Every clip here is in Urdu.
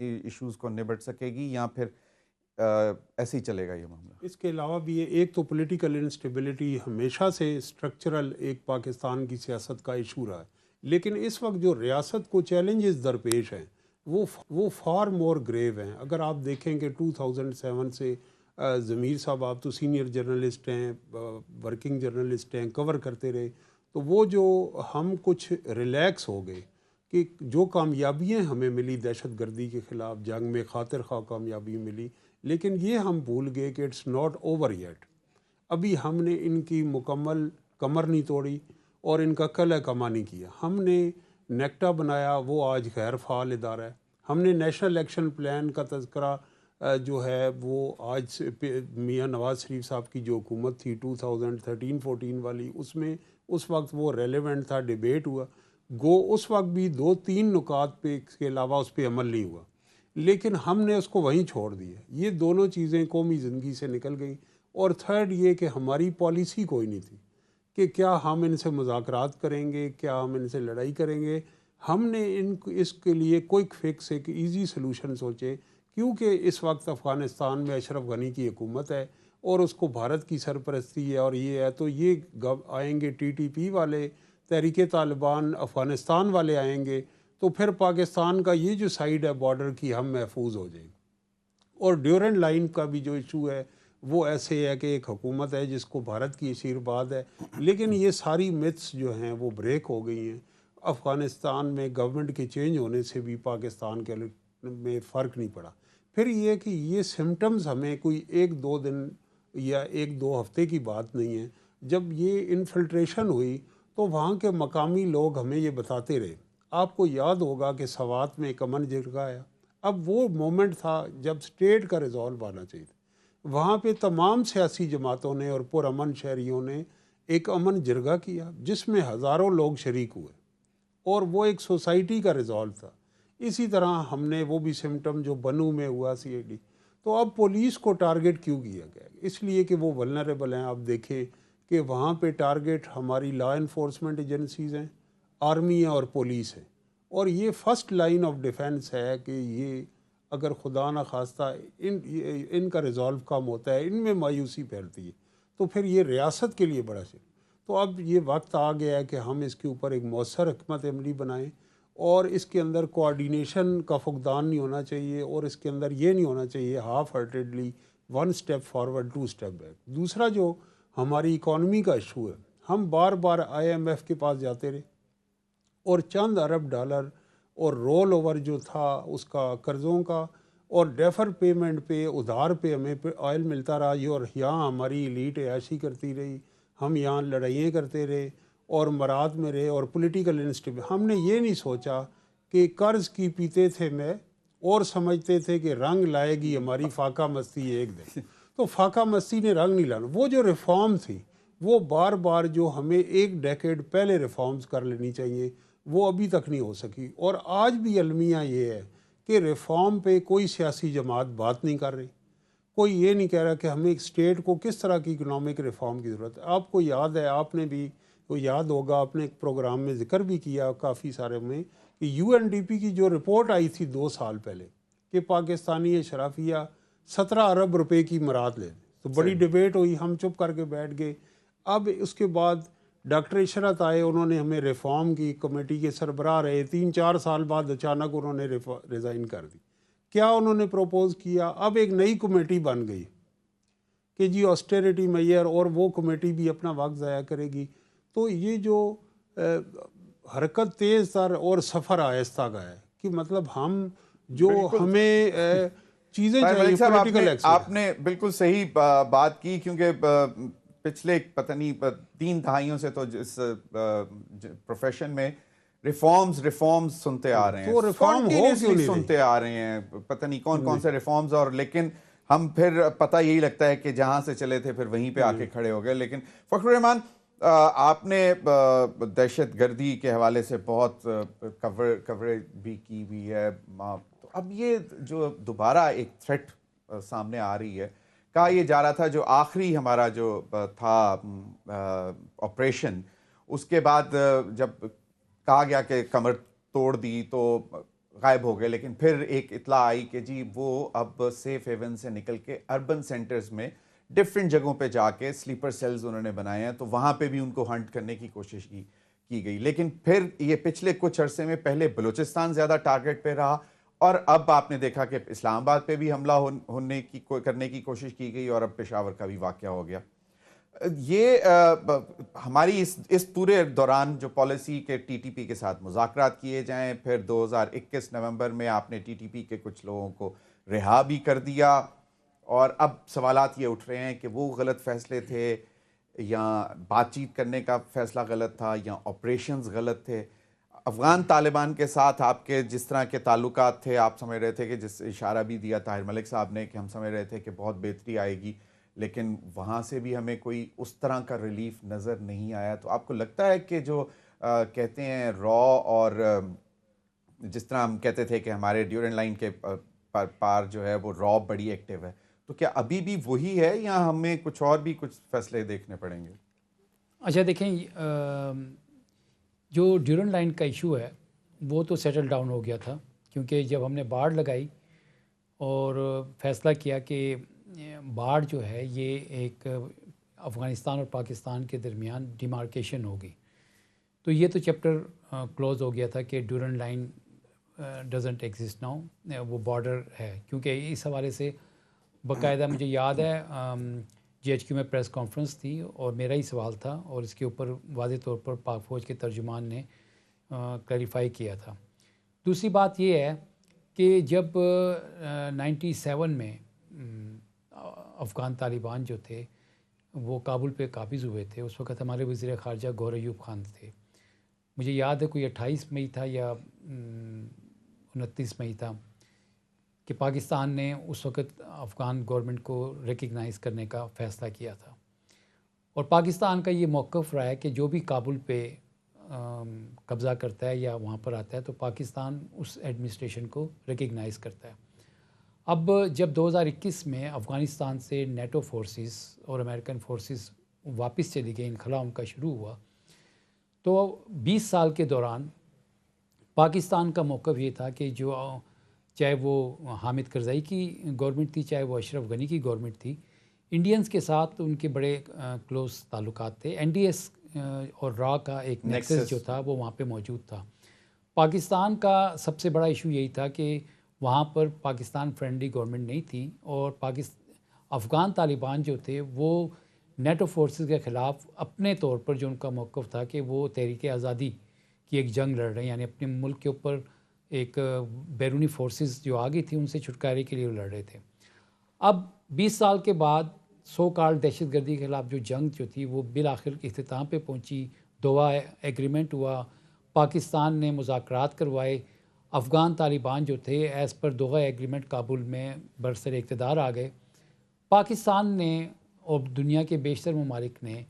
ایشوز کو نبٹ سکے گی یا پھر ایسے ہی چلے گا یہ معاملہ؟ اس کے علاوہ بھی ایک تو پولیٹیکل انسٹیبلٹی ہمیشہ سے اسٹرکچرل ایک پاکستان کی سیاست کا ایشو رہا ہے، لیکن اس وقت جو ریاست کو چیلنجز درپیش ہیں وہ فار مور گریو ہیں۔ اگر آپ دیکھیں کہ 2007 سے ضمیر صاحب آپ تو سینئر جرنلسٹ ہیں، ورکنگ جرنلسٹ ہیں، کور کرتے رہے، تو وہ جو ہم کچھ ریلیکس ہو گئے کہ جو کامیابیاں ہمیں ملی دہشت گردی کے خلاف جنگ میں، خاطر خواہ کامیابی ملی، لیکن یہ ہم بھول گئے کہ اٹس ناٹ اوور یٹ۔ ابھی ہم نے ان کی مکمل کمر نہیں توڑی اور ان کا قلع کما نہیں کیا۔ ہم نے نیکٹا بنایا، وہ آج غیر فعال ادارہ ہے۔ ہم نے نیشنل ایکشن پلان کا تذکرہ جو ہے وہ آج سے میاں نواز شریف صاحب کی جو حکومت تھی 2013-14 والی، اس میں اس وقت وہ ریلیونٹ تھا، ڈیبیٹ ہوا، گو اس وقت بھی 2-3 نکات پہ اس کے علاوہ اس پہ عمل نہیں ہوا، لیکن ہم نے اس کو وہیں چھوڑ دیا۔ یہ دونوں چیزیں قومی زندگی سے نکل گئی۔ اور تھرڈ یہ کہ ہماری پالیسی کوئی نہیں تھی کہ کیا ہم ان سے مذاکرات کریں گے، کیا ہم ان سے لڑائی کریں گے۔ ہم نے اس کے لیے کوئک فکس، ایک ایزی سلوشن سوچے، کیونکہ اس وقت افغانستان میں اشرف غنی کی حکومت ہے اور اس کو بھارت کی سرپرستی ہے اور یہ ہے، تو یہ آئیں گے ٹی ٹی پی والے، تحریک طالبان، افغانستان والے آئیں گے، تو پھر پاکستان کا یہ جو سائیڈ ہے بارڈر کی، ہم محفوظ ہو جائیں گے۔ اور ڈیورنٹ لائن کا بھی جو ایشو ہے وہ ایسے ہے کہ ایک حکومت ہے جس کو بھارت کی آشیرواد ہے، لیکن یہ ساری متس جو ہیں وہ بریک ہو گئی ہیں۔ افغانستان میں گورنمنٹ کے چینج ہونے سے بھی پاکستان کے میں فرق نہیں پڑا۔ پھر یہ کہ یہ سمٹمز ہمیں کوئی 1-2 دن یا 1-2 ہفتے کی بات نہیں ہے۔ جب یہ انفلٹریشن ہوئی تو وہاں کے مقامی لوگ ہمیں یہ بتاتے رہے۔ آپ کو یاد ہوگا کہ سوات میں ایک امن جرگہ آیا، اب وہ مومنٹ تھا جب سٹیٹ کا ریزالو آنا چاہیے تھا۔ وہاں پہ تمام سیاسی جماعتوں نے اور پرامن شہریوں نے ایک امن جرگہ کیا جس میں ہزاروں لوگ شریک ہوئے، اور وہ ایک سوسائٹی کا ریزالو تھا۔ اسی طرح ہم نے وہ بھی سمٹم جو بنو میں ہوا CID، تو اب پولیس کو ٹارگٹ کیوں کیا گیا؟ اس لیے کہ وہ ولنریبل ہیں۔ آپ دیکھیں کہ وہاں پہ ٹارگٹ ہماری لا انفورسمنٹ ایجنسیز ہیں، آرمی ہے اور پولیس ہے، اور یہ فرسٹ لائن آف ڈیفنس ہے کہ یہ اگر خدا نہ خواستہ ان کا ریزالو کم ہوتا ہے، ان میں مایوسی پھیلتی ہے، تو پھر یہ ریاست کے لیے بڑا شک۔ تو اب یہ وقت آ گیا ہے کہ ہم اس کے اوپر ایک مؤثر حکمت عملی بنائیں، اور اس کے اندر کوآرڈینیشن کا فقدان نہیں ہونا چاہیے، اور اس کے اندر یہ نہیں ہونا چاہیے half heartedly 1 step forward 2 step back. دوسرا جو ہماری اکانومی کا ایشو ہے، ہم بار بار IMF کے پاس جاتے رہے اور چند ارب ڈالر اور رول اوور جو تھا اس کا قرضوں کا اور ڈیفر پیمنٹ پہ، ادھار پہ ہمیں آئل ملتا رہا، اور یہاں ہماری ایلیٹ عیاشی کرتی رہی، ہم یہاں لڑائیاں کرتے رہے اور مراد میں رہے اور پولیٹیکل انسٹیبل۔ ہم نے یہ نہیں سوچا کہ قرض کی پیتے تھے میں اور سمجھتے تھے کہ رنگ لائے گی ہماری فاقہ مستی ایک دن، تو فاقہ مستی نے رنگ نہیں لانا۔ وہ جو ریفارم تھی وہ بار بار جو ہمیں 1 ڈیکیڈ پہلے ریفارمز کر لینی چاہیے، وہ ابھی تک نہیں ہو سکی۔ اور آج بھی المیہ یہ ہے کہ ریفارم پہ کوئی سیاسی جماعت بات نہیں کر رہی، کوئی یہ نہیں کہہ رہا کہ ہمیں ایک اسٹیٹ کو کس طرح کی اکنامک ریفارم کی ضرورت ہے۔ آپ کو یاد ہے، آپ نے بھی کو یاد ہوگا، آپ نے ایک پروگرام میں ذکر بھی کیا کافی سارے میں، کہ UNDP کی جو رپورٹ آئی تھی 2 سال پہلے کہ پاکستانی اشرافیہ 17 ارب روپے کی مراد لے، تو بڑی ڈیبیٹ ہوئی، ہم چپ کر کے بیٹھ گئے۔ اب اس کے بعد ڈاکٹر عشرت آئے، انہوں نے ہمیں ریفارم کی کمیٹی کے سربراہ رہے، 3-4 سال بعد اچانک انہوں نے ریزائن کر دی۔ کیا انہوں نے پروپوز کیا؟ اب ایک نئی کمیٹی بن گئی کہ جی آسٹیریٹی میئر، اور وہ کمیٹی بھی اپنا وقت ضائع کرے گی۔ تو یہ جو حرکت تیز تر اور سفر آہستہ کا ہے، کہ مطلب ہم جو ہمیں چیزیں چاہیے پولیٹیکل ایکسن۔ آپ نے بالکل صحیح بات کی، کیونکہ پچھلے پتہ نہیں 3 دہائیوں سے تو اس پروفیشن میں ریفارمز سنتے آ رہے ہیں، تو ریفارم ہو کیوں نہیں سنتے آ رہے ہیں، پتہ نہیں کون سے ریفارمز، اور لیکن ہم پھر پتہ یہی لگتا ہے کہ جہاں سے چلے تھے پھر وہیں پہ آ کے کھڑے ہو گئے۔ لیکن فخر الرحمان، آپ نے دہشت گردی کے حوالے سے بہت کوریج بھی کی ہوئی ہے، تو اب یہ جو دوبارہ ایک تھریٹ سامنے آ رہی ہے، کہا یہ جا رہا تھا جو آخری ہمارا جو تھا آپریشن، اس کے بعد جب کہا گیا کہ کمر توڑ دی، تو غائب ہو گئے، لیکن پھر ایک اطلاع آئی کہ جی وہ اب سیف ہیون سے نکل کے اربن سینٹرز میں ڈفرینٹ جگہوں پہ جا کے سلیپر سیلز انہوں نے بنائے ہیں، تو وہاں پہ بھی ان کو ہنٹ کرنے کی کوشش کی گئی. لیکن پھر یہ پچھلے کچھ عرصے میں پہلے بلوچستان زیادہ ٹارگٹ پہ رہا، اور اب آپ نے دیکھا کہ اسلام آباد پہ بھی حملہ کرنے کی کوشش کی گئی، اور اب پشاور کا بھی واقعہ ہو گیا. یہ ہماری اس پورے دوران جو پالیسی کے ٹی ٹی پی کے ساتھ مذاکرات کیے جائیں، پھر 2021 نومبر میں آپ نے ٹی ٹی پی کے کچھ لوگوں کو رہا بھی کر دیا، اور اب سوالات یہ اٹھ رہے ہیں کہ وہ غلط فیصلے تھے، یا بات چیت کرنے کا فیصلہ غلط تھا، یا آپریشنز غلط تھے. افغان طالبان کے ساتھ آپ کے جس طرح کے تعلقات تھے، آپ سمجھ رہے تھے کہ جس اشارہ بھی دیا طاہر ملک صاحب نے کہ ہم سمجھ رہے تھے کہ بہت بہتری آئے گی، لیکن وہاں سے بھی ہمیں کوئی اس طرح کا ریلیف نظر نہیں آیا. تو آپ کو لگتا ہے کہ جو کہتے ہیں را، اور جس طرح ہم کہتے تھے کہ ہمارے ڈیورنٹ لائن کے پار جو ہے وہ را بڑی ایکٹیو ہے، تو کیا ابھی بھی وہی ہے، یا ہمیں کچھ اور بھی کچھ فیصلے دیکھنے پڑیں گے؟ اچھا دیکھیں، جو ڈیورنٹ لائن کا ایشو ہے وہ تو سیٹل ڈاؤن ہو گیا تھا، کیونکہ جب ہم نے باڑ لگائی اور فیصلہ کیا کہ باڑ جو ہے یہ ایک افغانستان اور پاکستان کے درمیان ڈیمارکیشن ہوگی، تو یہ تو چیپٹر کلوز ہو گیا تھا کہ Durant line doesn't exist now, وہ بارڈر ہے. کیونکہ اس حوالے سے باقاعدہ مجھے یاد ہے جی ایچ کیو میں پریس کانفرنس تھی اور میرا ہی سوال تھا، اور اس کے اوپر واضح طور پر پاک فوج کے ترجمان نے کلیریفائی کیا تھا. دوسری بات یہ ہے کہ جب 97 میں افغان طالبان جو تھے وہ کابل پہ قابض ہوئے تھے، اس وقت ہمارے وزیر خارجہ گور ایوب خان تھے. مجھے یاد ہے کوئی 28 مئی تھا یا 29 مئی تھا کہ پاکستان نے اس وقت افغان گورنمنٹ کو ریکگنائز کرنے کا فیصلہ کیا تھا، اور پاکستان کا یہ موقف رہا ہے کہ جو بھی کابل پہ قبضہ کرتا ہے یا وہاں پر آتا ہے تو پاکستان اس ایڈمنسٹریشن کو ریکگنائز کرتا ہے. اب جب 2021 میں افغانستان سے نیٹو فورسز اور امریکن فورسز واپس چلی گئی، انخلا ان کا شروع ہوا، تو 20 سال کے دوران پاکستان کا موقف یہ تھا کہ جو چاہے وہ حامد کرزئی کی گورنمنٹ تھی، چاہے وہ اشرف غنی کی گورنمنٹ تھی، انڈینز کے ساتھ ان کے بڑے کلوز تعلقات تھے. این ڈی ایس اور را کا ایک نیکسس جو تھا وہ وہاں پہ موجود تھا. پاکستان کا سب سے بڑا ایشو یہی تھا کہ وہاں پر پاکستان فرینڈلی گورنمنٹ نہیں تھی، اور افغان طالبان جو تھے وہ نیٹو فورسز کے خلاف اپنے طور پر جو ان کا موقف تھا کہ وہ تحریک آزادی کی ایک جنگ لڑ رہے ہیں، یعنی اپنے ملک کے اوپر ایک بیرونی فورسز جو آ گئی تھی ان سے چھٹکارے کے لیے وہ لڑ رہے تھے. اب 20 سال کے بعد سو کال دہشت گردی کے خلاف جو جنگ جو تھی وہ بالآخر اختتام پہ پہنچی، دوحہ ایگریمنٹ ہوا، پاکستان نے مذاکرات کروائے، افغان طالبان جو تھے as per Doha agreement Kabul میں برسر اقتدار آ گئے. پاکستان نے اور دنیا کے بیشتر ممالک نے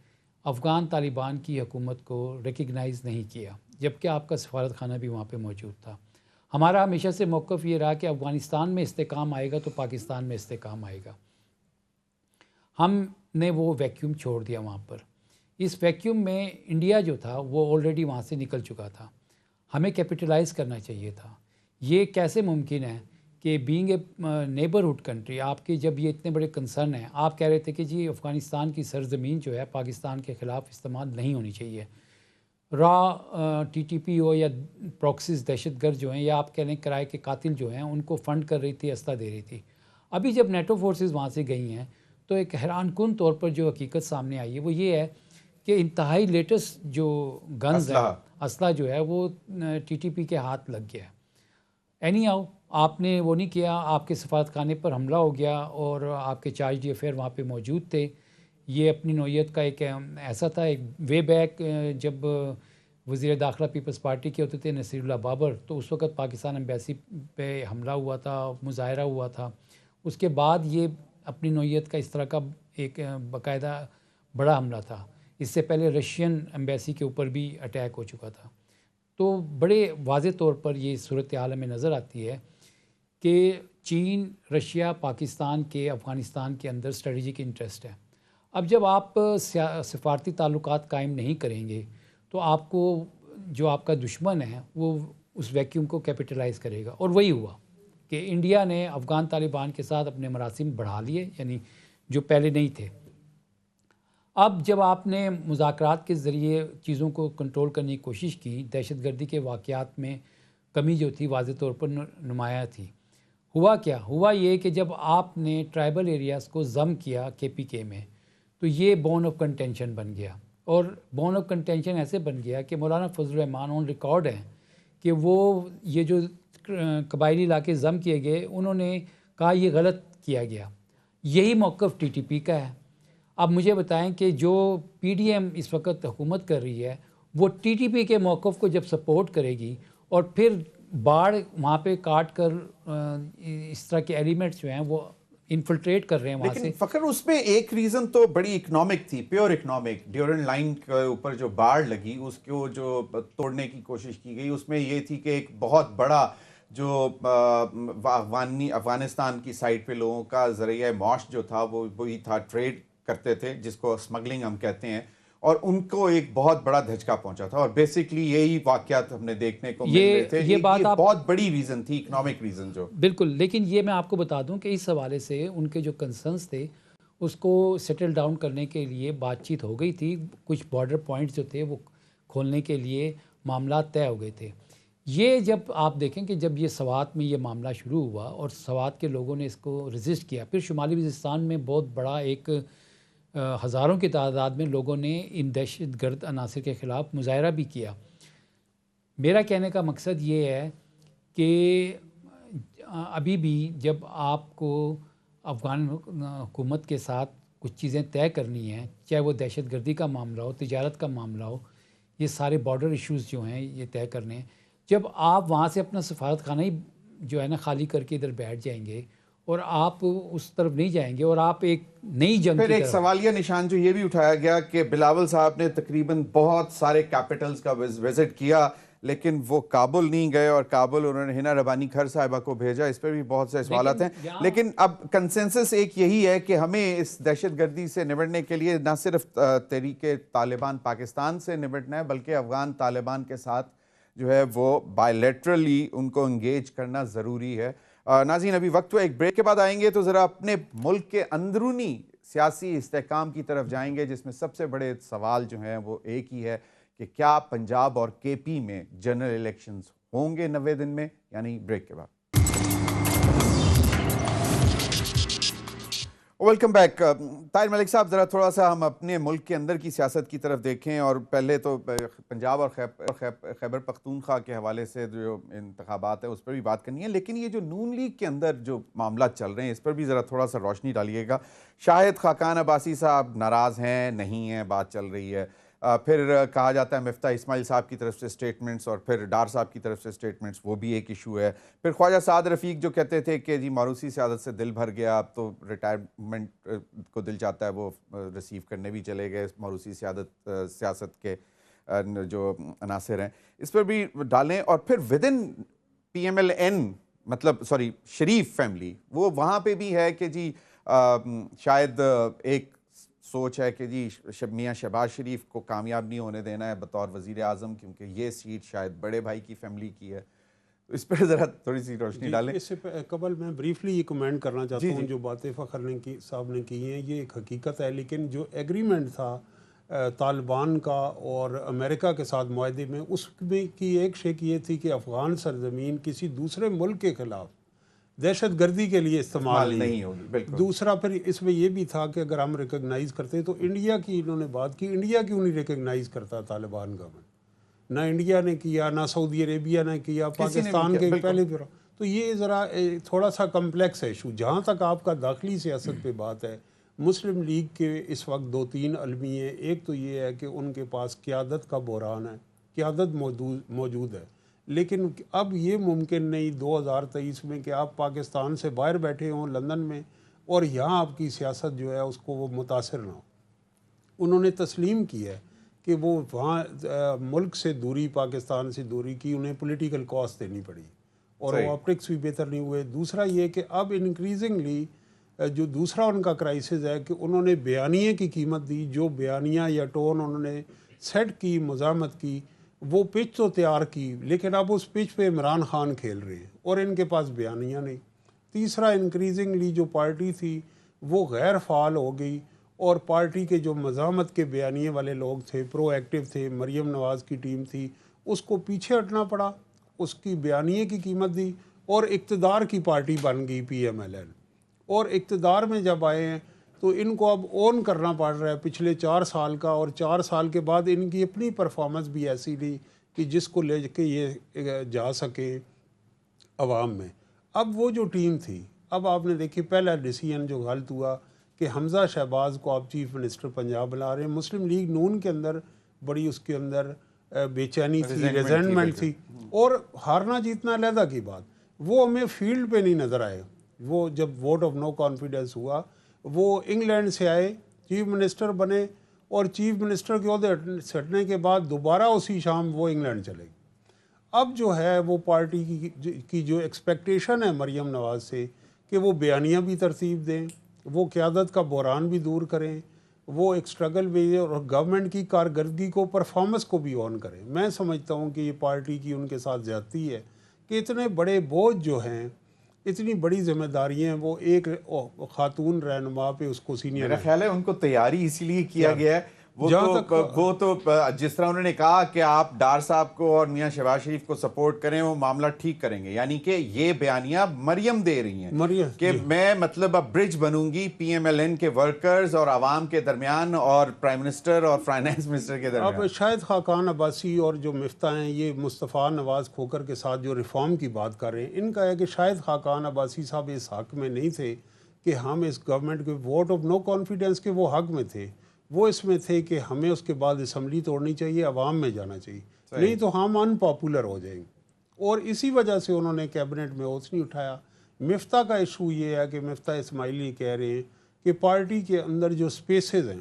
افغان طالبان کی حکومت کو ریکگنائز نہیں کیا، جبکہ آپ کا سفارت خانہ بھی وہاں پہ موجود تھا. ہمارا ہمیشہ سے موقف یہ رہا کہ افغانستان میں استحکام آئے گا تو پاکستان میں استحکام آئے گا. ہم نے وہ ویکیوم چھوڑ دیا وہاں پر. اس ویکیوم میں انڈیا جو تھا وہ آلریڈی وہاں سے نکل چکا تھا. ہمیں کیپٹلائز کرنا چاہیے تھا. یہ کیسے ممکن ہے کہ بینگ اے نیبرہڈ کنٹری آپ کے جب یہ اتنے بڑے کنسرن ہیں، آپ کہہ رہے تھے کہ جی افغانستان کی سرزمین جو ہے پاکستان کے خلاف استعمال نہیں ہونی چاہیے. را ٹی ٹی پی ہو یا پروکسیز دہشت گرد جو ہیں، یا آپ کہہ لیں کرائے کے قاتل جو ہیں، ان کو فنڈ کر رہی تھی، اسلحہ دے رہی تھی. ابھی جب نیٹو فورسز وہاں سے گئی ہیں تو ایک حیران کن طور پر جو حقیقت سامنے آئی ہے وہ یہ ہے کہ انتہائی لیٹسٹ جو گنز ہے، اسلحہ جو ہے وہ ٹی ٹی پی کے ہاتھ لگ گیا ہے. اینی ہاؤ آپ نے وہ نہیں کیا، آپ کے سفارت خانے پر حملہ ہو گیا اور آپ کے چارج ڈی افیئر وہاں پہ موجود تھے. یہ اپنی نوعیت کا ایک ایسا تھا، ایک وے بیک جب وزیر داخلہ پیپلز پارٹی کے ہوتے تھے نصیر اللہ بابر، تو اس وقت پاکستان ایمبیسی پہ حملہ ہوا تھا، مظاہرہ ہوا تھا. اس کے بعد یہ اپنی نوعیت کا اس طرح کا ایک باقاعدہ بڑا حملہ تھا. اس سے پہلے رشین ایمبیسی کے اوپر بھی اٹیک ہو چکا تھا. تو بڑے واضح طور پر یہ صورتحال ہمیں نظر آتی ہے کہ چین، رشیا، پاکستان کے افغانستان کے اندر اسٹریٹجک انٹرسٹ ہے. اب جب آپ سفارتی تعلقات قائم نہیں کریں گے تو آپ کو جو آپ کا دشمن ہے وہ اس ویکیوم کو کیپٹلائز کرے گا. اور وہی ہوا کہ انڈیا نے افغان طالبان کے ساتھ اپنے مراسم بڑھا لیے، یعنی جو پہلے نہیں تھے. اب جب آپ نے مذاکرات کے ذریعے چیزوں کو کنٹرول کرنے کی کوشش کی، دہشت گردی کے واقعات میں کمی جو تھی واضح طور پر نمایاں تھی. ہوا کیا؟ ہوا یہ کہ جب آپ نے ٹرائبل ایریاز کو ضم کیا KPK میں، تو یہ بون آف کنٹینشن بن گیا. اور بون آف کنٹینشن ایسے بن گیا کہ مولانا فضل الرحمان آن ریکارڈ ہیں کہ وہ یہ جو قبائلی علاقے ضم کیے گئے، انہوں نے کہا یہ غلط کیا گیا. یہی موقف TTP کا ہے. اب مجھے بتائیں کہ جو PDM اس وقت حکومت کر رہی ہے، وہ TTP کے موقف کو جب سپورٹ کرے گی اور پھر باڑ وہاں پہ کاٹ کر اس طرح کے ایلیمنٹس جو ہیں وہ انفلٹریٹ کر رہے ہیں وہاں سے. لیکن فخر اس میں ایک ریزن تو بڑی اکنامک تھی، پیور اکنامک. ڈیورن لائن کے اوپر جو باڑ لگی اس کو جو توڑنے کی کوشش کی گئی، اس میں یہ تھی کہ ایک بہت بڑا جو افغانستان کی سائڈ پہ لوگوں کا ذریعہ معاش جو تھا وہ وہی تھا، ٹریڈ کرتے تھے جس کو اسمگلنگ ہم کہتے ہیں، اور ان کو ایک بہت بڑا دھچکا پہنچا تھا. اور بیسکلی یہی واقعات ہم نے دیکھنے کو مل رہے تھے. یہ بات بہت بڑی ریزن تھی، اکنامک ریزن جو. بالکل. لیکن یہ میں آپ کو بتا دوں کہ اس حوالے سے ان کے جو کنسرنس تھے اس کو سیٹل ڈاؤن کرنے کے لیے بات چیت ہو گئی تھی. کچھ بارڈر پوائنٹس جو تھے وہ کھولنے کے لیے معاملات طے ہو گئے تھے. یہ جب آپ دیکھیں کہ جب یہ سوات میں یہ معاملہ شروع ہوا اور سوات کے لوگوں نے اس کو رزسٹ کیا، پھر شمالی وزیرستان میں بہت بڑا ایک ہزاروں کی تعداد میں لوگوں نے ان دہشت گرد عناصر کے خلاف مظاہرہ بھی کیا. میرا کہنے کا مقصد یہ ہے کہ ابھی بھی جب آپ کو افغان حکومت کے ساتھ کچھ چیزیں طے کرنی ہیں، چاہے وہ دہشت گردی کا معاملہ ہو، تجارت کا معاملہ ہو، یہ سارے بارڈر ایشوز جو ہیں یہ طے کرنے ہیں. جب آپ وہاں سے اپنا سفارت خانہ ہی جو ہے نا خالی کر کے ادھر بیٹھ جائیں گے اور آپ اس طرف نہیں جائیں گے اور آپ ایک نئی جنگ پھر ایک سوالیہ نشان جو یہ بھی اٹھایا گیا کہ بلاول صاحب نے تقریباً بہت سارے کیپٹلز کا وزٹ کیا لیکن وہ کابل نہیں گئے، اور کابل انہوں نے ہنا ربانی کھر صاحبہ کو بھیجا. اس پر بھی بہت سے سوالات ہیں. لیکن اب کنسنسس ایک یہی ہے کہ ہمیں اس دہشت گردی سے نمٹنے کے لیے نہ صرف تحریک طالبان پاکستان سے نمٹنا ہے بلکہ افغان طالبان کے ساتھ جو ہے وہ بائیلیٹرلی ان کو انگیج کرنا ضروری ہے. ناظرین ابھی وقت ہوا ایک بریک کے بعد آئیں گے تو ذرا اپنے ملک کے اندرونی سیاسی استحکام کی طرف جائیں گے، جس میں سب سے بڑے سوال جو ہیں وہ ایک ہی ہے کہ کیا پنجاب اور KP میں جنرل الیکشنز ہوں گے 90 دن میں، یعنی بریک کے بعد. Welcome back. طاہر ملک صاحب، ذرا تھوڑا سا ہم اپنے ملک کے اندر کی سیاست کی طرف دیکھیں، اور پہلے تو پنجاب اور خیبر پختونخوا کے حوالے سے جو انتخابات ہیں اس پر بھی بات کرنی ہے، لیکن یہ جو نون لیگ کے اندر جو معاملات چل رہے ہیں اس پر بھی ذرا تھوڑا سا روشنی ڈالیے گا. شاہد خاقان عباسی صاحب ناراض ہیں، نہیں ہیں، بات چل رہی ہے. پھر کہا جاتا ہے مفتاح اسماعیل صاحب کی طرف سے سٹیٹمنٹس، اور پھر ڈار صاحب کی طرف سے سٹیٹمنٹس، وہ بھی ایک ایشو ہے. پھر خواجہ سعد رفیق جو کہتے تھے کہ جی موروثی سیادت سے دل بھر گیا، اب تو ریٹائرمنٹ کو دل چاہتا ہے، وہ ریسیو کرنے بھی چلے گئے. موروثی سیاست کے جو عناصر ہیں اس پر بھی ڈالیں. اور پھر ودن PMLN مطلب شریف فیملی، وہ وہاں پہ بھی ہے کہ جی شاید ایک سوچ ہے کہ جی میاں شہباز شریف کو کامیاب نہیں ہونے دینا ہے بطور وزیر اعظم، کیونکہ یہ سیٹ شاید بڑے بھائی کی فیملی کی ہے. تو اس پر ذرا تھوڑی سی روشنی ڈالیں. اس سے قبل میں بریفلی یہ کمنٹ کرنا چاہتا ہوں، جو باتیں فخر صاحب نے کی ہیں یہ ایک حقیقت ہے، لیکن جو ایگریمنٹ تھا طالبان کا اور امریکہ کے ساتھ معاہدے میں، اس میں کی ایک شک یہ تھی کہ افغان سرزمین کسی دوسرے ملک کے خلاف دہشت گردی کے لیے استعمال نہیں ہوگی. دوسرا پھر اس میں یہ بھی تھا کہ اگر ہم ریکگنائز کرتے تو انڈیا کی انہوں نے بات کی، انڈیا کیوں نہیں ریکگنائز کرتا طالبان گورنمنٹ؟ نہ انڈیا نے کیا، نہ سعودی عربیہ نے کیا، پاکستان کے پہلے. تو یہ ذرا تھوڑا سا کمپلیکس ہے ایشو. جہاں تک آپ کا داخلی سیاست پہ بات ہے، مسلم لیگ کے اس وقت 2-3 المیے. ایک تو یہ ہے کہ ان کے پاس قیادت کا بحران ہے، قیادت موجود ہے، لیکن اب یہ ممکن نہیں 2023 میں کہ آپ پاکستان سے باہر بیٹھے ہوں لندن میں اور یہاں آپ کی سیاست جو ہے اس کو وہ متاثر نہ ہو. انہوں نے تسلیم کی ہے کہ وہ وہاں ملک سے دوری، پاکستان سے دوری کی انہیں پولیٹیکل کاسٹ دینی پڑی، اور وہ آپٹکس بھی بہتر نہیں ہوئے. دوسرا یہ کہ اب انکریزنگلی جو دوسرا ان کا کرائسس ہے کہ انہوں نے بیانیے کی قیمت دی، جو بیانیہ یا ٹون انہوں نے سیٹ کی، مزاحمت کی، وہ پچ تو تیار کی لیکن اب اس پچ پہ عمران خان کھیل رہے ہیں اور ان کے پاس بیانیہ نہیں. تیسرا انکریزنگلی جو پارٹی تھی وہ غیر فعال ہو گئی اور پارٹی کے جو مزاحمت کے بیانیے والے لوگ تھے، پرو ایکٹیو تھے، مریم نواز کی ٹیم تھی، اس کو پیچھے ہٹنا پڑا، اس کی بیانیے کی قیمت دی اور اقتدار کی پارٹی بن گئی پی ایم ایل این. اور اقتدار میں جب آئے ہیں تو ان کو اب اون کرنا پڑ رہا ہے پچھلے 4 سال کا، اور 4 سال کے بعد ان کی اپنی پرفارمنس بھی ایسی لی کہ جس کو لے کے یہ جا سکے عوام میں. اب وہ جو ٹیم تھی، اب آپ نے دیکھی پہلا ڈیسیژن جو غلط ہوا کہ حمزہ شہباز کو آپ چیف منسٹر پنجاب بنا رہے ہیں. مسلم لیگ نون کے اندر بڑی اس کے اندر بے چینی تھی، ریزنٹمنٹ تھی، اور ہارنا جیتنا علیحدہ کی بات، وہ ہمیں فیلڈ پہ نہیں نظر آئے. وہ جب ووٹ آف نو کانفیڈنس ہوا، وہ انگلینڈ سے آئے، چیف منسٹر بنے، اور چیف منسٹر کے عہدے چھٹنے کے بعد دوبارہ اسی شام وہ انگلینڈ چلے گئے. اب جو ہے وہ پارٹی کی جو ایکسپیکٹیشن ہے مریم نواز سے کہ وہ بیانیاں بھی ترتیب دیں، وہ قیادت کا بحران بھی دور کریں، وہ ایک اسٹرگل بھی اور گورنمنٹ کی کارکردگی کو، پرفارمنس کو بھی آن کریں. میں سمجھتا ہوں کہ یہ پارٹی کی ان کے ساتھ زیادتی ہے کہ اتنے بڑے بوجھ جو ہیں، اتنی بڑی ذمہ داریاں ہیں، وہ ایک خاتون رہنما پہ اس کو سینئر. میرا خیال ہے ان کو تیاری اسی لیے کیا گیا ہے. وہ تو جس طرح انہوں نے کہا کہ آپ ڈار صاحب کو اور میاں شہباز شریف کو سپورٹ کریں، وہ معاملہ ٹھیک کریں گے. یعنی کہ یہ بیانیہ مریم دے رہی ہیں کہ میں مطلب اب برج بنوں گی پی ایم ایل این کے ورکرز اور عوام کے درمیان اور پرائم منسٹر اور فائنانس منسٹر کے درمیان. اب شاہد خاقان عباسی اور جو مفتہ ہیں، یہ مصطفیٰ نواز کھوکر کے ساتھ جو ریفارم کی بات کر رہے ہیں، ان کا ہے کہ شاہد خاقان عباسی صاحب اس حق میں نہیں تھے کہ ہم اس گورنمنٹ کے ووٹ آف نو کانفیڈنس کے وہ حق میں تھے. وہ اس میں تھے کہ ہمیں اس کے بعد اسمبلی توڑنی چاہیے، عوام میں جانا چاہیے، نہیں تو ہم ان پاپولر ہو جائیں گے. اور اسی وجہ سے انہوں نے کیبنٹ میں اوتھ نہیں اٹھایا. مفتہ کا ایشو یہ ہے کہ مفتہ اسماعیلی کہہ رہے ہیں کہ پارٹی کے اندر جو سپیسز ہیں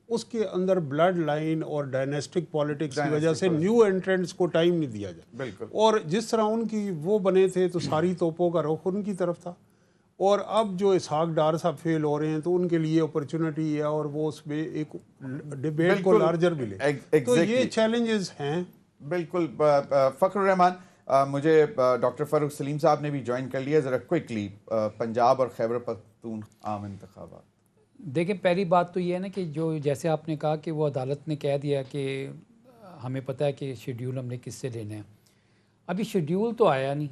اس کے اندر بلڈ لائن اور ڈائنیسٹک پالیٹکس کی وجہ سے نیو انٹرنٹس کو ٹائم نہیں دیا جائے. اور جس طرح ان کی وہ بنے تھے تو ساری توپوں کا رخ ان کی طرف تھا، اور اب جو اسحاق ڈار صاحب فیل ہو رہے ہیں تو ان کے لیے اپرچونٹی ہے اور وہ اس میں ایک ڈیبیٹ کو لارجر بھی لے. تو یہ چیلنجز ہیں. بالکل. فخر الرحمان، مجھے ڈاکٹر فاروق سلیم صاحب نے بھی جوائن کر لیا. ذرا کوئکلی پنجاب اور خیبر پختونخوا عام انتخابات. دیکھیں، پہلی بات تو یہ ہے نا کہ جو جیسے آپ نے کہا کہ وہ عدالت نے کہہ دیا کہ ہمیں پتہ ہے کہ شیڈیول ہم نے کس سے لینا ہے. ابھی شیڈیول تو آیا نہیں،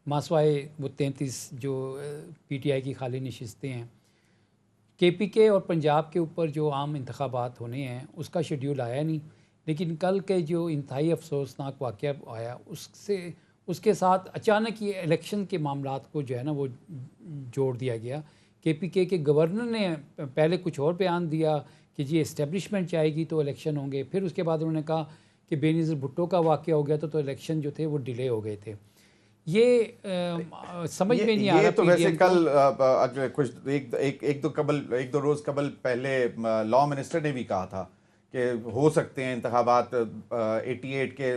ماسوائے وہ 33 جو پی ٹی آئی کی خالی نشستیں ہیں. کے پی کے اور پنجاب کے اوپر جو عام انتخابات ہونے ہیں اس کا شیڈیول آیا نہیں. لیکن کل کے جو انتہائی افسوسناک واقعہ آیا اس کے ساتھ اچانک یہ الیکشن کے معاملات کو جو ہے نا وہ جوڑ دیا گیا. کے پی کے گورنر نے پہلے کچھ اور بیان دیا کہ جی اسٹیبلشمنٹ چاہے گی تو الیکشن ہوں گے، پھر اس کے بعد انہوں نے کہا کہ بے نظیر بھٹو کا واقعہ ہو گیا تو الیکشن جو تھے وہ ڈیلے ہو گئے تھے. یہ سمجھ میں نہیں آ رہا. یہ تو ویسے کل کچھ ایک دو روز قبل پہلے لاء منسٹر نے بھی کہا تھا کہ ہو سکتے ہیں انتخابات 88 کے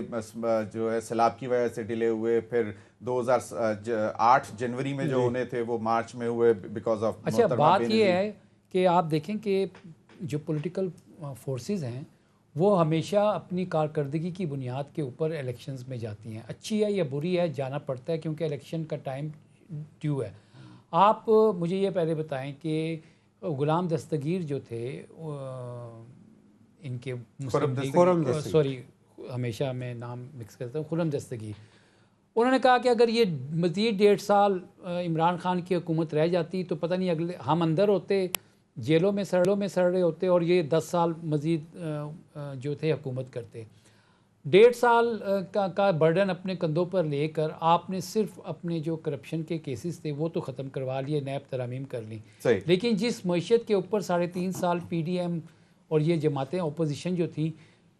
جو ہے سیلاب کی وجہ سے ڈیلے ہوئے، پھر 2008 جنوری میں جو ہونے تھے وہ مارچ میں ہوئے بیکاز آف. اچھا، بات یہ ہے کہ آپ دیکھیں کہ جو پولیٹیکل فورسز ہیں وہ ہمیشہ اپنی کارکردگی کی بنیاد کے اوپر الیکشنز میں جاتی ہیں. اچھی ہے یا بری ہے، جانا پڑتا ہے کیونکہ الیکشن کا ٹائم ڈیو ہے. آپ مجھے یہ پہلے بتائیں کہ غلام دستگیر جو تھے ان کے سوری ہمیشہ میں نام مکس کرتا ہوں، خرم دستگیر، انہوں نے کہا کہ اگر یہ مزید 1.5 سال عمران خان کی حکومت رہ جاتی تو پتہ نہیں اگلے ہم اندر ہوتے، جیلوں میں سڑ رہے ہوتے اور یہ 10 سال مزید جو تھے حکومت کرتے. 1.5 سال کا برڈن اپنے کندھوں پر لے کر آپ نے صرف اپنے جو کرپشن کے کیسز تھے وہ تو ختم کروا لیے، نیب ترامیم کر لی. لیکن جس معیشت کے اوپر 3.5 سال پی ڈی ایم اور یہ جماعتیں اپوزیشن جو تھیں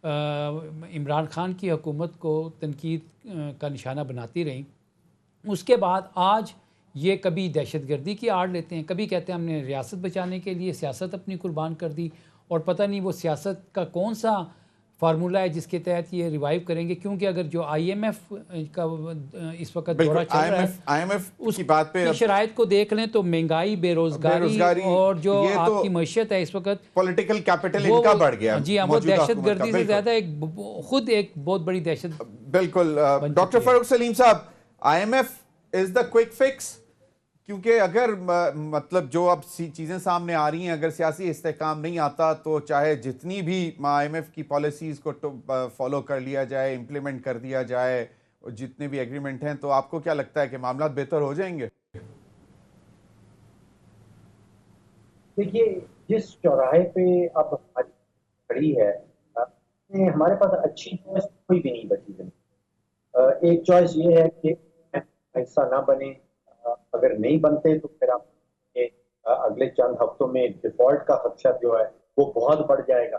عمران خان کی حکومت کو تنقید کا نشانہ بناتی رہیں، اس کے بعد آج یہ کبھی دہشت گردی کی آڑ لیتے ہیں، کبھی کہتے ہیں ہم نے ریاست بچانے کے لیے سیاست اپنی قربان کر دی، اور پتہ نہیں وہ سیاست کا کون سا فارمولہ ہے جس کے تحت یہ ریوائیو کریں گے، کیونکہ اگر جو آئی ایم ایف کا اس وقت دورہ چل رہا ہے آئی ایم ایف کی بات پہ کی شرائط کو دیکھ لیں تو مہنگائی، بے روزگاری اور جو آپ کی معیشت ہے اس وقت، پولیٹیکل کیپٹل ان کا بڑھ گیا. جی ہاں، وہ دہشت گردی سے زیادہ خود ایک بہت بڑی دہشت. بالکل. ڈاکٹر فاروق سلیم صاحب، I M F is the quick fix? کیونکہ اگر مطلب جو اب چیزیں سامنے آ رہی ہیں، اگر سیاسی استحکام نہیں آتا تو چاہے جتنی بھی آئی ایم ایف کی پالیسیز کو فالو کر لیا جائے، امپلیمنٹ کر دیا جائے، جتنے بھی ایگریمنٹ ہیں، تو آپ کو کیا لگتا ہے کہ معاملات بہتر ہو جائیں گے؟ دیکھیے، جس چوراہے پہ اب کھڑی ہے، ہمارے پاس اچھی چوائس کوئی بھی نہیں بچی. ایک چوائس یہ ہے کہ ایسا نہ بنے، اگر نہیں بنتے تو پھر آپ اگلے چند ہفتوں میں ڈیفالٹ کا خدشہ جو ہے وہ بہت بڑھ جائے گا.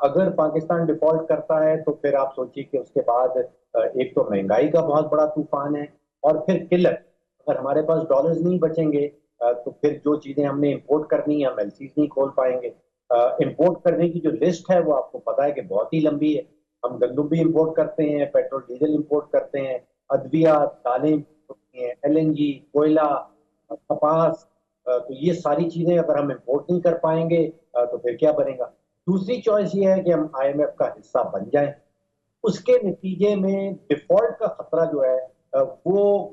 اگر پاکستان ڈیفالٹ کرتا ہے تو پھر آپ سوچیے کہ اس کے بعد ایک تو مہنگائی کا بہت بڑا طوفان ہے، اور پھر قلت. اگر ہمارے پاس ڈالرز نہیں بچیں گے تو پھر جو چیزیں ہم نے امپورٹ کرنی ہے ہم ایلسیز نہیں کھول پائیں گے. امپورٹ کرنے کی جو لسٹ ہے وہ آپ کو پتا ہے کہ بہت ہی لمبی ہے. ہم گندم بھی امپورٹ کرتے ہیں، پیٹرول ڈیزل امپورٹ کرتے ہیں، ادویات، دالیں ہوتی ہیں، ایل این جی، کوئلہ، کپاس. تو یہ ساری چیزیں اگر ہم امپورٹ نہیں کر پائیں گے تو پھر کیا بنے گا. دوسری چوائس یہ ہے کہ ہم آئی ایم ایف کا حصہ بن جائیں. اس کے نتیجے میں ڈیفالٹ کا خطرہ جو ہے وہ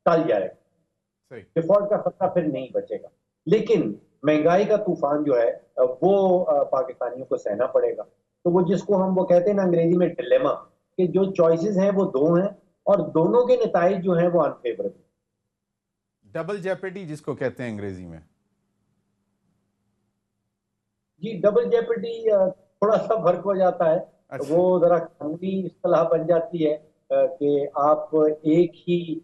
ٹل جائے گا. ڈیفالٹ کا خطرہ پھر نہیں بچے گا، لیکن مہنگائی کا طوفان جو ہے وہ پاکستانیوں کو سہنا پڑے گا. تو وہ جس کو ہم وہ کہتے ہیں نا انگریزی میں ڈیلیما، کہ جو چوائسز ہیں وہ دو ہیں اور دونوں کے نتائج جو ہیں وہ انفیوریبل. ڈبل جیپرڈی جس کو کہتے ہیں انگریزی میں. جی، ڈبل جیپرڈی تھوڑا سا فرق ہو جاتا ہے. وہ ذرا قانونی اصطلاح بن جاتی ہے کہ آپ ایک ہی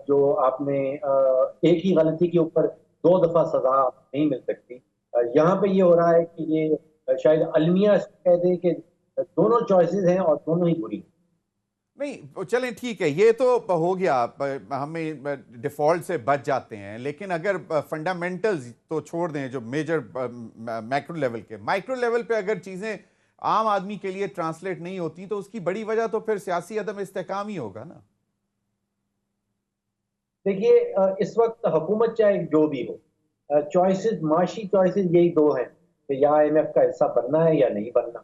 جو آپ نے ایک ہی غلطی کے اوپر دو دفعہ سزا نہیں مل سکتی. یہاں پہ یہ ہو رہا ہے کہ یہ شاید المیہ کہہ دے کہ دونوں چوائسز ہیں اور دونوں ہی بری. نہیں چلیں ٹھیک ہے، یہ تو ہو گیا، ہمیں ڈیفالٹ سے بچ جاتے ہیں. لیکن اگر فنڈامنٹلز تو چھوڑ دیں، جو میجر میکرو لیول کے، مائکرو لیول پہ اگر چیزیں عام آدمی کے لیے ٹرانسلیٹ نہیں ہوتی تو اس کی بڑی وجہ تو پھر سیاسی عدم استحکام ہی ہوگا نا. دیکھیے، اس وقت حکومت چاہے جو بھی ہو، چوائسز، معاشی چوائسز یہی دو ہیں کہ یا آئی ایم ایف کا حصہ بننا ہے یا نہیں بننا.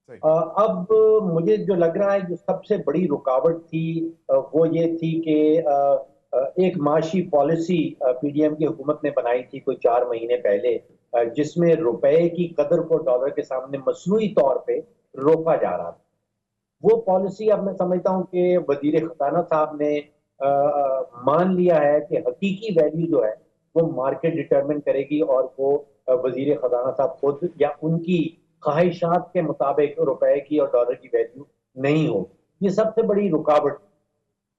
اب مجھے جو لگ رہا ہے جو سب سے بڑی رکاوٹ تھی وہ یہ تھی کہ ایک معاشی پالیسی پی ڈی ایم کی حکومت نے بنائی تھی کوئی 4 مہینے پہلے، جس میں روپے کی قدر کو ڈالر کے سامنے مصنوعی طور پہ روکا جا رہا تھا. وہ پالیسی اب میں سمجھتا ہوں کہ وزیر خزانہ صاحب نے مان لیا ہے کہ حقیقی ویلیو جو ہے وہ مارکیٹ ڈٹرمن کرے گی، اور وہ وزیر خزانہ صاحب خود یا ان کی خواہشات کے مطابق روپے کی اور ڈالر کی ویلیو نہیں ہو. یہ سب سے بڑی رکاوٹ.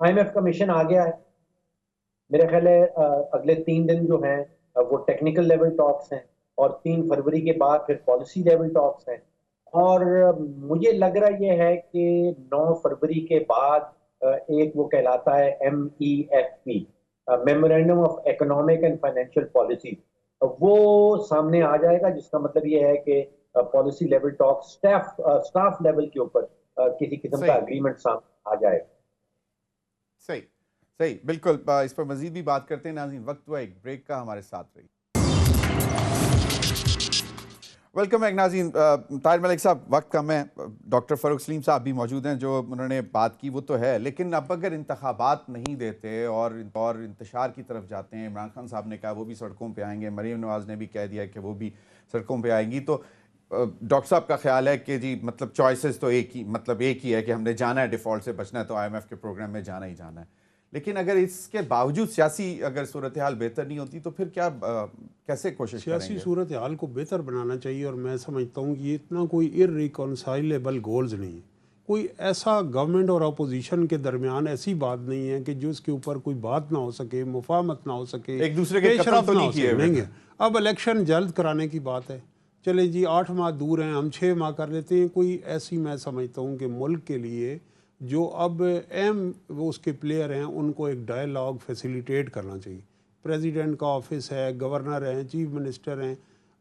آئی ایم ایف کا مشن آ گیا ہے. میرے خیال ہے اگلے 3 دن جو ہیں وہ ٹیکنیکل لیول ٹاکس ہیں، اور 3 فروری کے بعد پھر پالیسی لیول ٹاکس ہیں. اور مجھے لگ رہا یہ ہے کہ 9 فروری کے بعد ایک وہ کہلاتا ہے MEFP، memorandum of economic and financial policy, وہ سامنے آ جائے گا، جس کا مطلب یہ ہے کہ policy level talk staff level کے اوپر کسی قسم کا اگریمنٹ سامنے آ جائے. صحیح بالکل. اس پر مزید بھی بات کرتے ہیں. ناظرین، وقت ہوا ایک بریک کا، ہمارے ساتھ رہی. ویلکم بیک ناظرین. طاہر ملک صاحب، وقت کم ہے، ڈاکٹر فاروق سلیم صاحب بھی موجود ہیں. جو انہوں نے بات کی وہ تو ہے، لیکن اب اگر انتخابات نہیں دیتے اور انتشار کی طرف جاتے ہیں، عمران خان صاحب نے کہا وہ بھی سڑکوں پہ آئیں گے، مریم نواز نے بھی کہہ دیا کہ وہ بھی سڑکوں پہ آئیں گی، تو ڈاکٹر صاحب کا خیال ہے کہ جی مطلب چوائسز تو ایک ہی ہے کہ ہم نے جانا ہے، ڈیفالٹ سے بچنا ہے تو آئی ایم ایف کے پروگرام میں جانا ہی جانا ہے. لیکن اگر اس کے باوجود سیاسی اگر صورتحال بہتر نہیں ہوتی تو پھر کیا، کیسے کوشش کریں گے؟ سیاسی صورتحال کو بہتر بنانا چاہیے، اور میں سمجھتا ہوں کہ یہ اتنا کوئی irreconcilable گولز نہیں ہے. کوئی ایسا گورنمنٹ اور اپوزیشن کے درمیان ایسی بات نہیں ہے کہ جو اس کے اوپر کوئی بات نہ ہو سکے، مفاہمت نہ ہو سکے، ایک دوسرے کے قتل تو نہیں کیے نہیں ہے. اب الیکشن جلد کرانے کی بات ہے، چلیں جی 8 ماہ دور ہیں، ہم 6 ماہ کر لیتے ہیں. کوئی ایسی، میں سمجھتا ہوں کہ ملک کے لیے جو اب اہم وہ اس کے پلیئر ہیں ان کو ایک ڈائلاگ فیسیلیٹیٹ کرنا چاہیے. پریزیڈنٹ کا آفس ہے، گورنر ہیں، چیف منسٹر ہیں.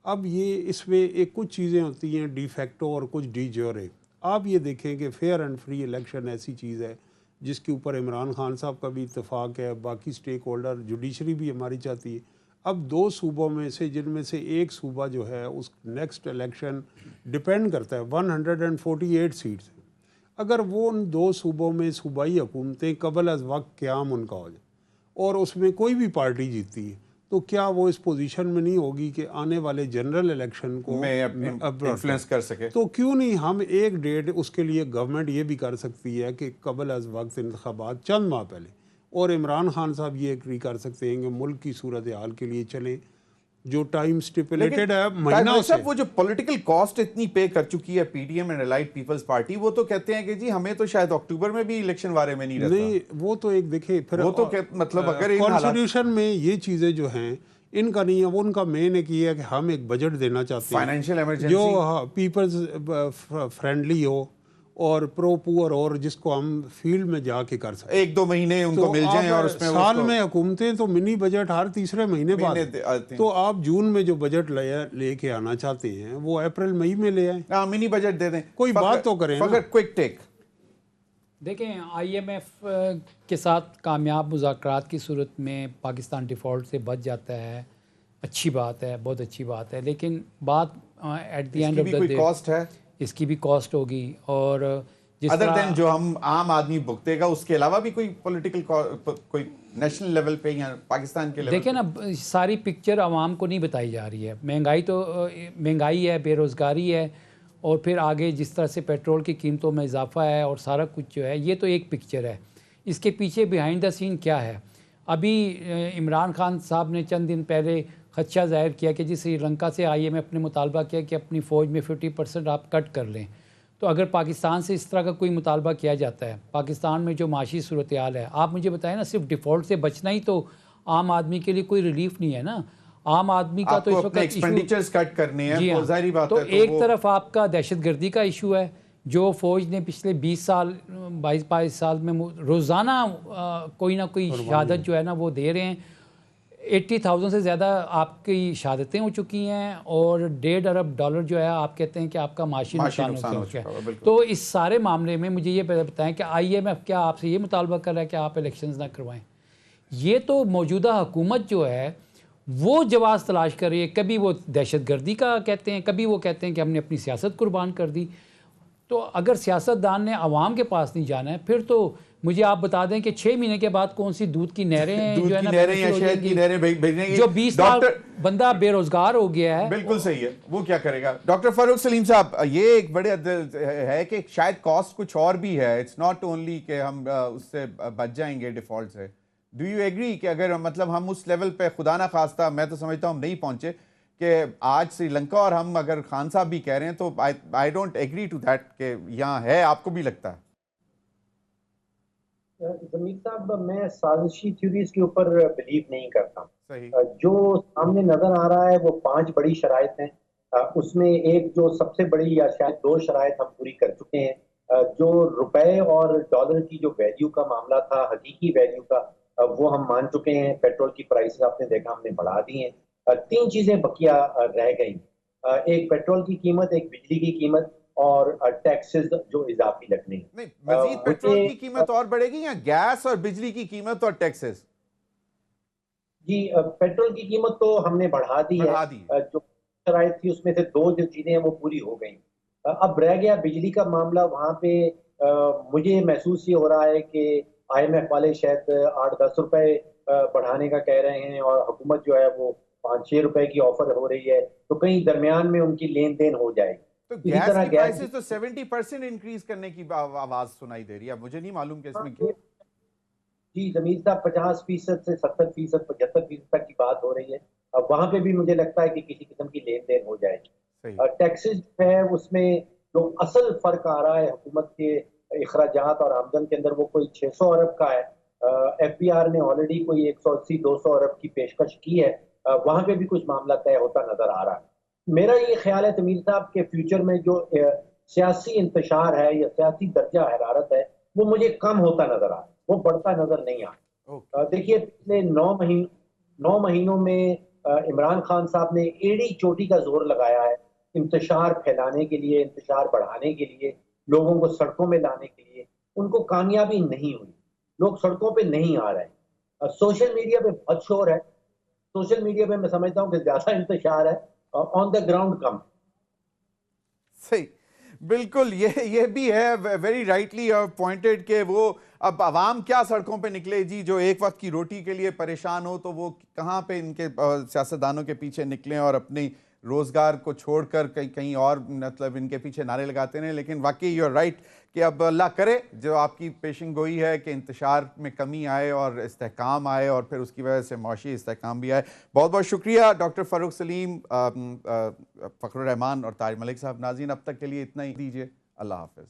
اب یہ اس میں ایک کچھ چیزیں ہوتی ہیں ڈی فیکٹو اور کچھ ڈی جیورے. آپ یہ دیکھیں کہ فیئر اینڈ فری الیکشن ایسی چیز ہے جس کے اوپر عمران خان صاحب کا بھی اتفاق ہے, باقی سٹیک ہولڈر, جوڈیشری بھی ہماری چاہتی ہے. اب 2 صوبوں میں سے جن میں سے ایک صوبہ جو ہے اس نیکسٹ الیکشن ڈپینڈ کرتا ہے 148 سیٹس ہیں. اگر وہ ان 2 صوبوں میں صوبائی حکومتیں قبل از وقت قیام ان کا ہو جائے اور اس میں کوئی بھی پارٹی جیتتی ہے تو کیا وہ اس پوزیشن میں نہیں ہوگی کہ آنے والے جنرل الیکشن کو انفلوئنس کر سکے؟ تو کیوں نہیں ہم ایک ڈیٹ اس کے لیے گورنمنٹ یہ بھی کر سکتی ہے کہ قبل از وقت انتخابات چند ماہ پہلے, اور عمران خان صاحب یہ ایگری کر سکتے ہیں کہ ملک کی صورتحال کے لیے چلیں جو ٹائم سٹیپولیٹڈ ہے مہینوں سے. وہ جو پولیٹیکل کاسٹ اتنی پے کر چکی ہے P D M and allied peoples party, وہ تو کہتے ہیں کہ جی ہمیں تو شاید اکتوبر میں بھی الیکشن بارے میں نہیں رہتا. نہیں, وہ تو ایک دیکھیں پھر وہ تو مطلب اگر کانسٹیٹیوشن میں یہ چیزیں جو ہیں ان کا نہیں ہے, وہ ان کا مین ایک یہ ہے کہ ہم ایک بجٹ دینا چاہتے ہیں فائنینشیل ایمرجنسی جو پیپلز فرینڈلی ہو اور پرو پور, اور جس کو ہم فیلڈ میں جا کے کر سکیں. 1-2 مہینے ان کو مل جائیں, اور اس میں سال میں حکومتیں تو منی بجٹ ہر تیسرے مہینے بعد, تو آپ جون میں جو بجٹ لے کے آنا چاہتے ہیں وہ اپریل مئی میں لے آئیں. ہاں, منی بجٹ دے دیں, کوئی بات تو کریں. فقط کوئک ٹیک دیکھیں, آئی ایم ایف کے ساتھ کامیاب مذاکرات کی صورت میں پاکستان ڈیفالٹ سے بچ جاتا ہے, اچھی بات ہے, بہت اچھی بات ہے, لیکن بات at the end of the day caste ہے, اس کی بھی کاسٹ ہوگی. اور جس ادر دین جو ہم عام آدمی بھگتے گا, اس کے علاوہ بھی کوئی پولیٹیکل کوئی نیشنل لیول پہ یا پاکستان کے لیول. دیکھیں نا, ساری پکچر عوام کو نہیں بتائی جا رہی ہے. مہنگائی ہے, بے روزگاری ہے, اور پھر آگے جس طرح سے پیٹرول کی قیمتوں میں اضافہ ہے اور سارا کچھ جو ہے, یہ تو ایک پکچر ہے. اس کے پیچھے بیہائنڈ دا سین کیا ہے؟ ابھی عمران خان صاحب نے چند دن پہلے خدشہ ظاہر کیا کہ جی سری لنکا سے آئی ایم ایف نے مطالبہ کیا کہ اپنی فوج میں 50% آپ کٹ کر لیں. تو اگر پاکستان سے اس طرح کا کوئی مطالبہ کیا جاتا ہے, پاکستان میں جو معاشی صورتحال ہے, آپ مجھے بتائیں نا, صرف ڈیفالٹ سے بچنا ہی تو عام آدمی کے لیے کوئی ریلیف نہیں ہے نا. عام آدمی کا تو اس وقت ایکسپینڈیچرز کٹ کرنے ہیں, جی ہاں, ظاہری بات تو ہے. ایک طرف آپ کا دہشت گردی کا ایشو ہے جو فوج نے پچھلے 22 سال میں روزانہ کوئی نہ کوئی شہادت جو ہے نا وہ دے رہے ہیں. 80,000 سے زیادہ آپ کی شہادتیں ہو چکی ہیں, اور $1.5 ارب جو ہے آپ کہتے ہیں کہ آپ کا معاشی نقصان ہو چکا ہے. تو اس سارے معاملے میں مجھے یہ بتائیں کہ آئی ایم ایف کیا آپ سے یہ مطالبہ کر رہا ہے کہ آپ الیکشنز نہ کروائیں؟ یہ تو موجودہ حکومت جو ہے وہ جواز تلاش کر رہی ہے. کبھی وہ دہشت گردی کا کہتے ہیں, کبھی وہ کہتے ہیں کہ ہم نے اپنی سیاست قربان کر دی. تو اگر سیاستدان نے عوام کے پاس نہیں جانا ہے, پھر تو مجھے آپ بتا دیں کہ 6 مہینے کے بعد کون سی دودھ کی نہریں جو ہے نا, جو 20 لاکھ بندہ بے روزگار ہو گیا ہے. بالکل صحیح ہے, وہ کیا کرے گا؟ ڈاکٹر فاروق سلیم صاحب, یہ ایک بڑے ہے کہ شاید کاسٹ کچھ اور بھی ہے. اٹس ناٹ اونلی کہ ہم اس سے بچ جائیں گے ڈیفالٹ سے. ڈو یو ایگری کہ اگر مطلب ہم اس لیول پہ خدا نہ خواستہ, میں تو سمجھتا ہوں ہم نہیں پہنچے, کہ آج سری لنکا اور ہم اگر خان صاحب بھی کہہ رہے ہیں تو I don't agree to that کہ یہاں ہے, آپ کو بھی لگتا ہے؟ ضمیر صاحب, میں سازشی تھیوریز کے اوپر بلیو نہیں کرتا. صحیح. جو سامنے نظر آ رہا ہے وہ 5 بڑی شرائط ہیں. اس میں ایک جو سب سے بڑی یا شاید 2 شرائط ہم پوری کر چکے ہیں. جو روپے اور ڈالر کی جو ویلیو کا معاملہ تھا, حقیقی ویلیو کا, وہ ہم مان چکے ہیں. پیٹرول کی پرائسز آپ نے دیکھا ہم نے بڑھا دی ہیں. 3 چیزیں بقیہ رہ گئیں. ایک پیٹرول کی قیمت, ایک بجلی کی قیمت, اور ٹیکسز جو اضافی لگنے ہیں. نہیں, مزید پیٹرول کی قیمت اور بڑھے گی یا گیس اور بجلی کی قیمت اور ٹیکسز؟ جی, پیٹرول کی قیمت تو ہم نے بڑھا دی ہے. جو شرائط تھی اس میں سے 2 جو چیزیں ہیں وہ پوری ہو گئیں. اب رہ گیا بجلی کا معاملہ. وہاں پہ مجھے محسوس یہ ہو رہا ہے کہ آئی ایم ایف والے شاید 8-10 روپے بڑھانے کا کہہ رہے ہیں, اور حکومت جو ہے وہ 5-6 روپے کی آفر ہو رہی ہے. تو کہیں درمیان میں ان کی لین دین ہو جائے. تو گیس کی پرائسز تو 70% انکریز کرنے کی آواز سنائی دے رہی ہے. مجھے نہیں معلوم کہ اس میں کیا. جی ضمیر صاحب, 50% سے 70%, 75% تک کی بات ہو رہی ہے. وہاں پہ بھی مجھے لگتا ہے کہ کسی قسم کی لین دین ہو جائے گی. ٹیکسز جو ہے اس میں جو اصل فرق آ رہا ہے حکومت کے اخراجات اور آمدن کے اندر, وہ کوئی 600 ارب کا ہے. ایف بی آر نے آلریڈی کوئی 180-200 ارب کی پیشکش کی ہے. وہاں پہ بھی کچھ معاملہ طے ہوتا نظر آ رہا ہے. میرا یہ خیال ہے تمیر صاحب کہ فیوچر میں جو سیاسی انتشار ہے یا سیاسی درجہ حرارت ہے وہ مجھے کم ہوتا نظر آ رہا ہے, وہ بڑھتا نظر نہیں آ رہا. دیکھیے, پچھلے 9 مہینوں میں عمران خان صاحب نے ایڑی چوٹی کا زور لگایا ہے انتشار پھیلانے کے لیے, انتشار بڑھانے کے لیے. لوگوں کو سڑکوں میں لانے کے لیے، ان کو کامیابی نہیں ہوئی. لوگ سڑکوں پہ نہیں آ رہے ہیں. سوشل میڈیا پہ بہت شور ہے، سوشل میڈیا پہ میں سمجھتا ہوں کہ زیادہ انتشار ہے، آن دا گراؤنڈ کم. صحیح، بالکل یہ بھی ہے، ویری رائٹلی پوائنٹڈ کہ وہ اب عوام کیا سڑکوں پہ نکلے جی، جو ایک وقت کی روٹی کے لیے پریشان ہو تو وہ کہاں پہ ان کے سیاستدانوں کے پیچھے نکلیں اور اپنی روزگار کو چھوڑ کر کہیں اور مطلب ان کے پیچھے نعرے لگاتے ہیں. لیکن واقعی یو رائٹ کہ اب اللہ کرے جو آپ کی پیشن گوئی ہے کہ انتشار میں کمی آئے اور استحکام آئے اور پھر اس کی وجہ سے معاشی استحکام بھی آئے. بہت بہت شکریہ ڈاکٹر فاروق سلیم، فخر الرحمان اور طاہر ملک صاحب. ناظرین اب تک کے لیے اتنا ہی دیجیے. اللہ حافظ.